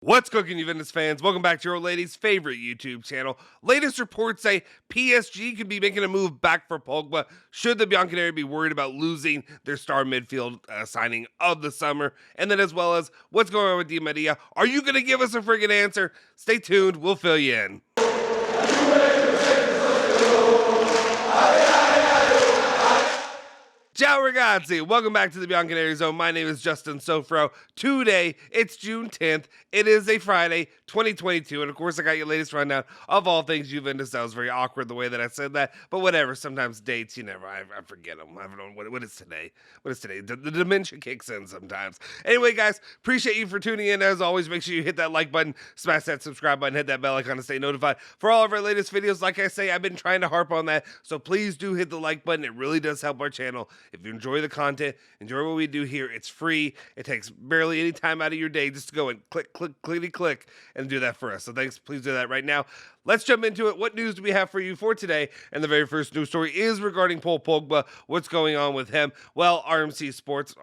What's cooking, Juventus fans? Welcome back to your lady's favorite YouTube channel. Latest reports say PSG could be making a move back for Pogba. Should the Bianconeri be worried about losing their star midfield signing of the summer? And then as well as what's going on with Di Maria? Are you going to give us a friggin' answer? Stay tuned. We'll fill you in. Ciao ragazzi, welcome back to the Bianconeri Zone. My name is Justin Sofro. Today, it's June 10th. It is a Friday, 2022, and of course I got your latest rundown of all things Juventus. That was very awkward the way that I said that, but whatever. Sometimes dates, I forget them. I don't know, what is today? What is today? The dementia kicks in sometimes. Anyway, guys, appreciate you for tuning in. As always, make sure you hit that like button, smash that subscribe button, hit that bell icon to stay notified for all of our latest videos. Like I say, I've been trying to harp on that, so please do hit the like button. It really does help our channel. If you enjoy the content, enjoy what we do here, it's free. It takes barely any time out of your day just to go and click, clickety, click, and do that for us. So thanks, please do that right now. Let's jump into it. What news do we have for you for today? And the very first news story is regarding Paul Pogba. What's going on with him? Well, RMC Sports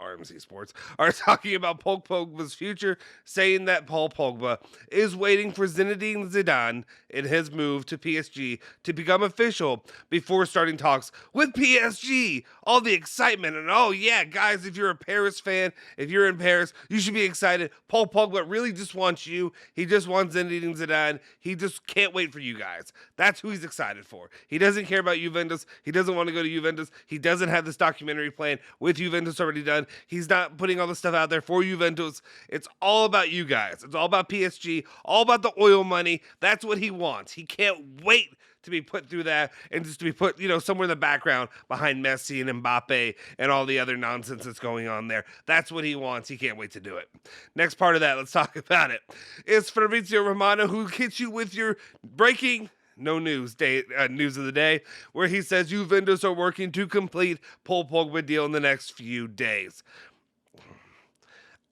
are talking about Paul Pogba's future, saying that Paul Pogba is waiting for Zinedine Zidane in his move to PSG to become official before starting talks with PSG. All the excitement and oh yeah, guys, if you're a Paris fan, if you're in Paris, you should be excited. Paul Pogba really just wants you. He just wants Zinedine Zidane. He just can't wait for you guys. That's who he's excited for. He doesn't care about Juventus. He doesn't want to go to Juventus. He doesn't have this documentary plan with Juventus already done. He's not putting all the stuff out there for Juventus. It's all about you guys. It's all about PSG, all about the oil money. That's what he wants. He can't wait to be put through that and just to be put, somewhere in the background behind Messi and Mbappe and all the other nonsense that's going on there. That's what he wants. He can't wait to do it. Next part of that, let's talk about it. It's Fabrizio Romano who hits you with your breaking news of the day, where he says Juventus are working to complete Paul Pogba deal in the next few days.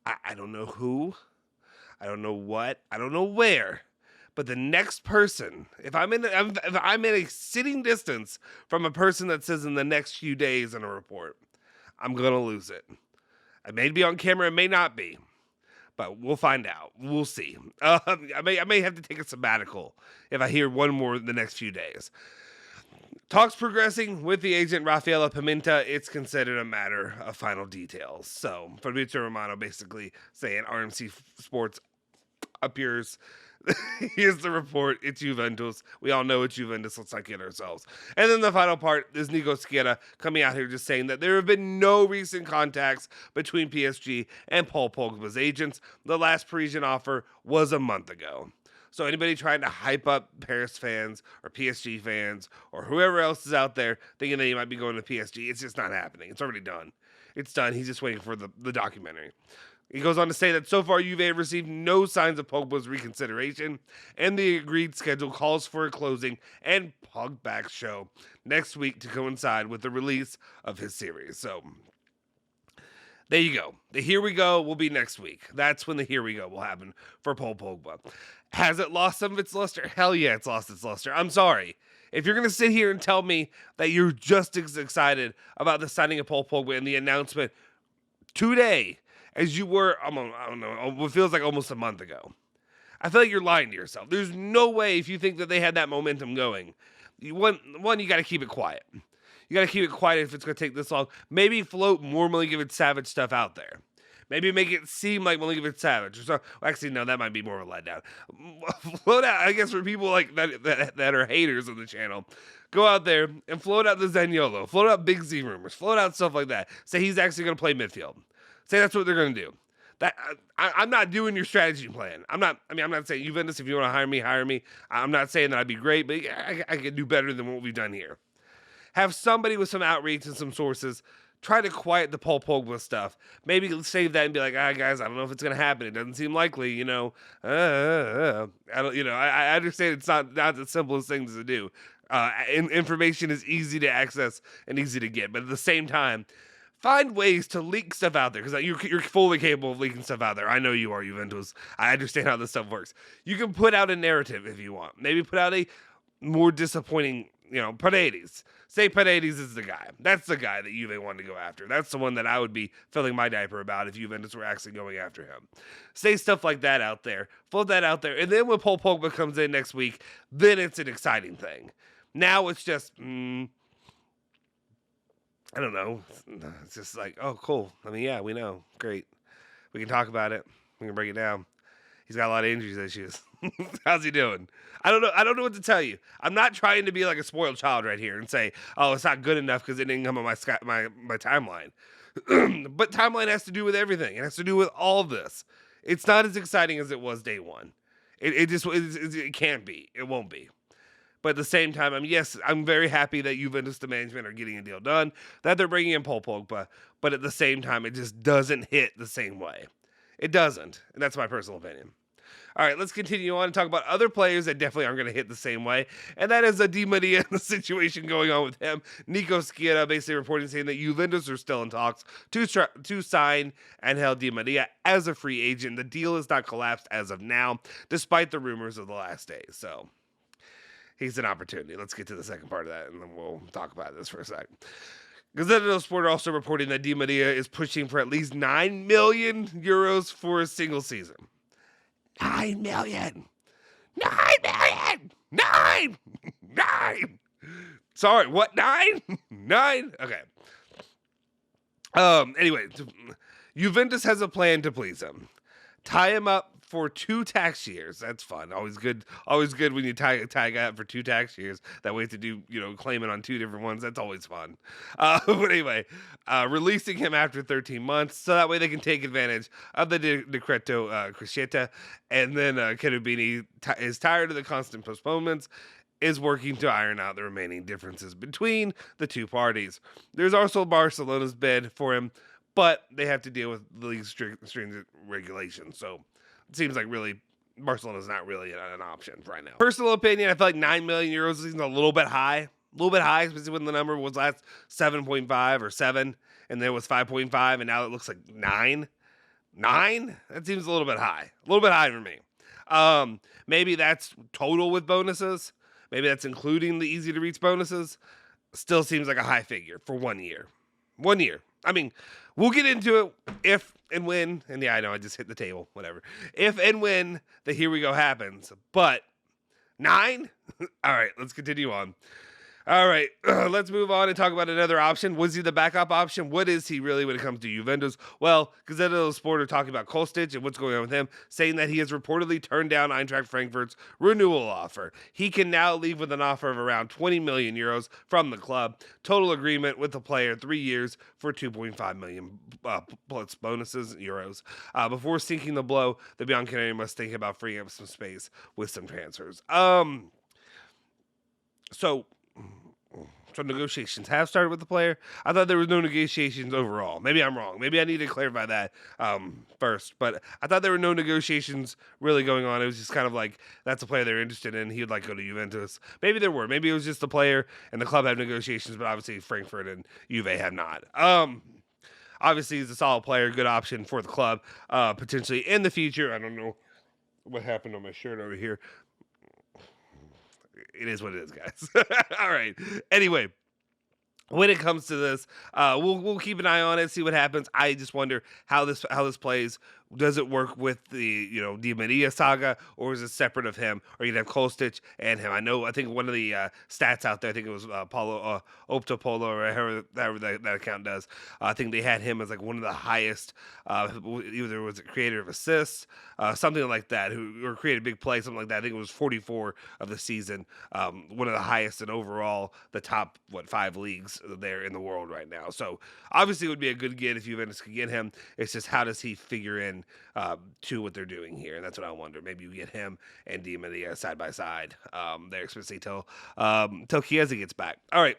I don't know who, I don't know what, I don't know where. But the next person, if I'm in a sitting distance from a person that says in the next few days in a report, I'm gonna lose it. I may be on camera, it may not be, but we'll find out. We'll see. I may have to take a sabbatical if I hear one more in the next few days. Talks progressing with the agent Rafaela Pimenta. It's considered a matter of final details. So Fabrizio Romano basically saying RMC Sports appears. Here's the report. It's Juventus. We all know it's Juventus. Let's not kid ourselves. And then the final part is Nico Sierra coming out here just saying that there have been no recent contacts between PSG and Paul Pogba's agents. The last Parisian offer was a month ago. So anybody trying to hype up Paris fans or PSG fans or whoever else is out there thinking that he might be going to PSG, it's just not happening. It's already done. It's done. He's just waiting for the documentary. He goes on to say that so far Juve have received no signs of Pogba's reconsideration, and the agreed schedule calls for a closing and Pogba show next week to coincide with the release of his series. So there you go. The Here We Go will be next week. That's when the Here We Go will happen for Paul Pogba. Has it lost some of its luster? Hell yeah, it's lost its luster. I'm sorry. If you're going to sit here and tell me that you're just as excited about the signing of Paul Pogba and the announcement today as you were, I don't know, what feels like almost a month ago, I feel like you're lying to yourself. There's no way, if you think that they had that momentum going, you got to keep it quiet. You got to keep it quiet if it's going to take this long. Maybe float more Milinkovic Savic stuff out there. Maybe make it seem like Milinkovic Savic or so. Well, actually, no, that might be more of a letdown. Float out, I guess, for people like that are haters of the channel. Go out there and float out the Zaniolo. Float out Big Z rumors. Float out stuff like that. Say he's actually going to play midfield. Say that's what they're going to do. That I'm not doing your strategy plan. I'm not saying Juventus, if you want to hire me. I'm not saying that I'd be great, but I could do better than what we've done here. Have somebody with some outreach and some sources try to quiet the Paul Pogba stuff. Maybe save that and be like, guys, I don't know if it's going to happen. It doesn't seem likely, I don't, I understand it's not the simplest things to do. Information is easy to access and easy to get, but at the same time, find ways to leak stuff out there, because you're fully capable of leaking stuff out there. I know you are, Juventus. I understand how this stuff works. You can put out a narrative if you want. Maybe put out a more disappointing Paredes. Say Paredes is the guy. That's the guy that Juve wanted to go after. That's the one that I would be filling my diaper about if Juventus were actually going after him. Say stuff like that out there. Float that out there. And then when Paul Pogba comes in next week, then it's an exciting thing. Now it's just, I don't know. It's just like, oh, cool. I mean, yeah, we know. Great. We can talk about it. We can break it down. He's got a lot of injuries issues. How's he doing? I don't know. I don't know what to tell you. I'm not trying to be like a spoiled child right here and say, oh, it's not good enough because it didn't come on my timeline. But timeline has to do with everything. It has to do with all of this. It's not as exciting as it was day one. It can't be. It won't be. But at the same time, I'm very happy that Juventus, the management, are getting a deal done, that they're bringing in Paul Pogba. But at the same time, it just doesn't hit the same way. It doesn't. And that's my personal opinion. All right, let's continue on and talk about other players that definitely aren't going to hit the same way. And that is Di Maria and the situation going on with him. Nico Schiera basically reporting saying that Juventus are still in talks to sign Angel Di Maria as a free agent. The deal is not collapsed as of now, despite the rumors of the last days. So he's an opportunity. Let's get to the second part of that, and then we'll talk about this for a second. Gazzetta dello Sport also reporting that Di Maria is pushing for at least 9 million euros for a single season. 9 million. 9 million. 9. 9. Sorry, what? 9? 9? Okay. Anyway, Juventus has a plan to please him. Tie him up for 2 tax years. That's fun. Always good when you tie a guy up for 2 tax years. That way to do, claim it on 2 different ones. That's always fun. But anyway, releasing him after 13 months. So that way they can take advantage of the Decreto Crescita. And then Cherubini is tired of the constant postponements, is working to iron out the remaining differences between the two parties. There's also Barcelona's bid for him, but they have to deal with the league's stringent regulations. So it seems like really Barcelona's not really an option right now. Personal opinion, I feel like 9 million euros is a little bit high. Especially when the number was last 7.5 or 7, and then it was 5.5, and now it looks like 9. 9? That seems a little bit high. A little bit high for me. Maybe that's total with bonuses. Maybe that's including the easy to reach bonuses. Still seems like a high figure for 1 year. 1 year. I mean, we'll get into it if and when, and yeah, I know I just hit the table, whatever. If and when the here we go happens, but 9? All right, let's continue on. All right, let's move on and talk about another option. Was he the backup option? What is he really when it comes to Juventus? Well, Gazzetta dello Sport are talking about Kostic and what's going on with him, saying that he has reportedly turned down Eintracht Frankfurt's renewal offer. He can now leave with an offer of around 20 million euros from the club. Total agreement with the player, 3 years for 2.5 million plus bonuses euros. Before sinking the blow, the Bianconeri must think about freeing up some space with some transfers. So negotiations have started with the player. I thought there was no negotiations overall. Maybe I'm wrong. Maybe I need to clarify that first. But I thought there were no negotiations really going on. It was just kind of like, that's a player they're interested in. He would like to go to Juventus. Maybe there were. Maybe it was just the player and the club had negotiations, but obviously Frankfurt and Juve have not. Obviously, he's a solid player, good option for the club, potentially in the future. I don't know what happened on my shirt over here. It is what it is, guys. All right. Anyway, when it comes to this, we'll keep an eye on it, see what happens. I just wonder how this plays. Does it work with the Di Maria saga, or is it separate of him? Or you'd have Kostic and him. I think one of the stats out there, I think it was Paulo Optopolo, or however that account does. I think they had him as like one of the highest, either was it creator of assists, something like that, or created big play, something like that. I think it was 44 of the season, one of the highest in overall the top 5 leagues there in the world right now. So obviously it would be a good get if Juventus could get him. It's just how does he figure in to what they're doing here, and that's what I wonder. Maybe you get him and Di Maria side by side there, especially till Chiesa gets back. All right,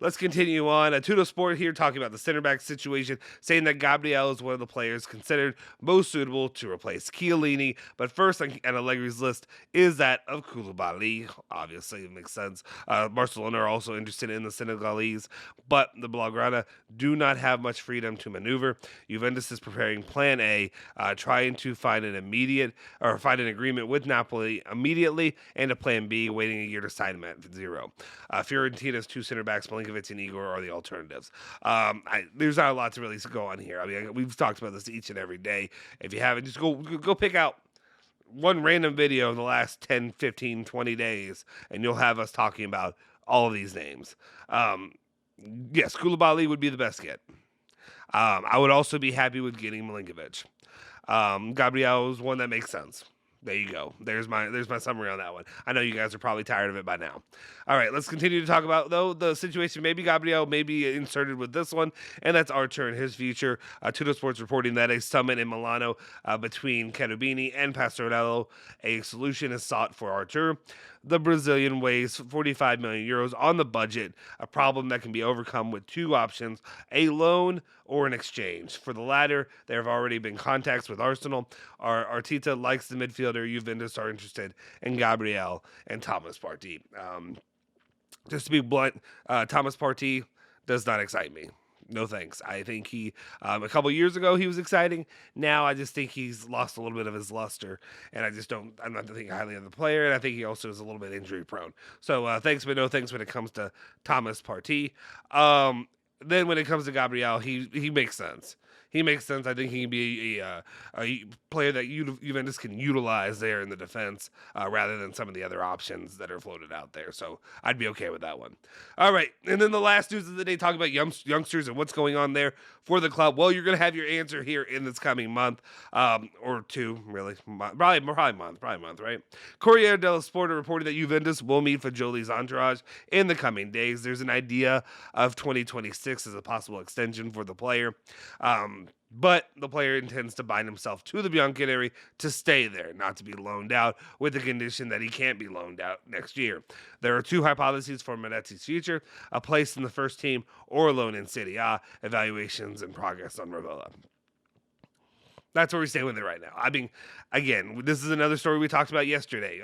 let's continue on. Tutto Sport here talking about the center back situation, saying that Gabriel is one of the players considered most suitable to replace Chiellini, but first on Allegri's list is that of Koulibaly. Obviously, it makes sense. Barcelona are also interested in the Senegalese, but the Blaugrana do not have much freedom to maneuver. Juventus is preparing Plan A trying to find an agreement with Napoli immediately, and a plan B, waiting a year to sign him at 0. Fiorentina's 2 center backs, Milinkovic and Igor, are the alternatives. There's not a lot to really go on here. I mean, we've talked about this each and every day. If you haven't, just go pick out one random video in the last 10, 15, 20 days, and you'll have us talking about all of these names. Yes, Koulibaly would be the best get. I would also be happy with getting Milinkovic. Gabriel is one that makes sense. There you go. There's my summary on that one. I know you guys are probably tired of it by now. All right, let's continue to talk about, though, the situation. Maybe Gabriel may be inserted with this one, and that's Archer and his future. Tuttosport reporting that a summit in Milano between Cherubini and Pastorello, a solution is sought for Archer. The Brazilian weighs 45 million euros on the budget, a problem that can be overcome with 2 options, a loan or an exchange. For the latter, there have already been contacts with Arsenal. Arteta likes the midfielder. Juventus are interested in Gabriel and Thomas Partey. Just to be blunt, Thomas Partey does not excite me. No thanks. I think he, a couple years ago, he was exciting. Now I just think he's lost a little bit of his luster, and I'm not thinking highly of the player, and I think he also is a little bit injury prone. So thanks, but no thanks when it comes to Thomas Partey. Then when it comes to Gabriel, he makes sense. He makes sense. I think he can be a player that Juventus can utilize there in the defense rather than some of the other options that are floated out there. So I'd be okay with that one. All right. And then the last news of the day, talking about youngsters and what's going on there for the club. Well, you're going to have your answer here in this coming month or 2, really. Probably month, right? Corriere dello Sport reported that Juventus will meet Fagioli's entourage in the coming days. There's an idea of 2026 as a possible extension for the player. But the player intends to bind himself to the Bianconeri to stay there, not to be loaned out, with the condition that he can't be loaned out next year. There are 2 hypotheses for Manetti's future: a place in the first team or a loan in Serie A. Evaluations in progress on Rovella. That's where we stand with it right now. I mean, again, this is another story we talked about yesterday.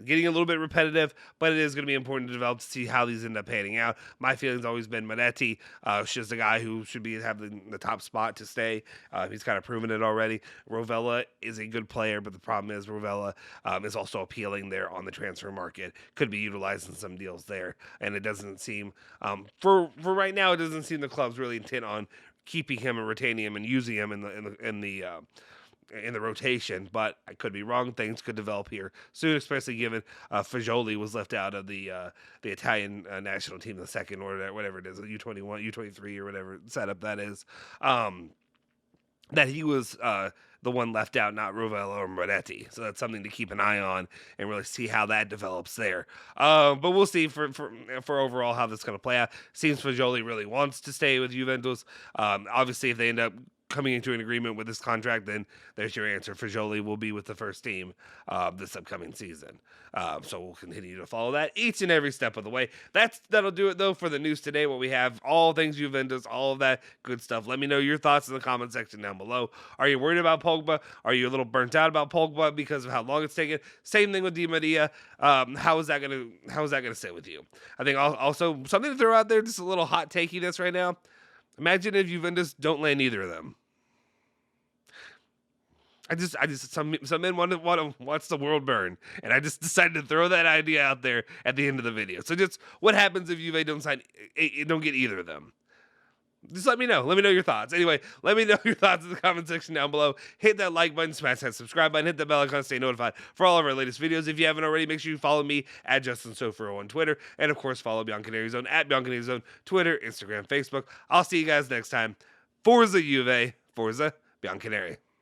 Getting a little bit repetitive, but it is going to be important to develop to see how these end up panning out. My feeling's always been Manetti. She's the guy who should be having the top spot to stay. He's kind of proven it already. Rovella is a good player, but the problem is Rovella is also appealing there on the transfer market. Could be utilized in some deals there, and it doesn't seem for right now. It doesn't seem the club's really intent on keeping him and retaining him and using him in the rotation, but I could be wrong. Things could develop here soon, especially given Fagioli was left out of the Italian national team, the second or whatever it is, U21, U23 or whatever setup that is. That he was the one left out, not Rovella or Moretti. So that's something to keep an eye on and really see how that develops there. But we'll see for overall how this is going to play out. Seems Fagioli really wants to stay with Juventus. Obviously, if they end up coming into an agreement with this contract, then there's your answer. Fagioli will be with the first team this upcoming season. So we'll continue to follow that each and every step of the way. That'll do it, though, for the news today. What we have, all things Juventus, all of that good stuff. Let me know your thoughts in the comment section down below. Are you worried about Pogba? Are you a little burnt out about Pogba because of how long it's taken? Same thing with Di Maria. How is that gonna sit with you? I think also something to throw out there, just a little hot takiness right now. Imagine if Juventus don't land either of them. Some men want to watch the world burn, and I just decided to throw that idea out there at the end of the video. So just what happens if Juve don't get either of them? Just let me know. Let me know your thoughts. Anyway, let me know your thoughts in the comment section down below. Hit that like button, smash that subscribe button, hit the bell icon to stay notified for all of our latest videos. If you haven't already, make sure you follow me at JustinSofer on Twitter. And, of course, follow Bianconeri Zone at Bianconeri Zone, Twitter, Instagram, Facebook. I'll see you guys next time. Forza Juve, Forza Bianconeri.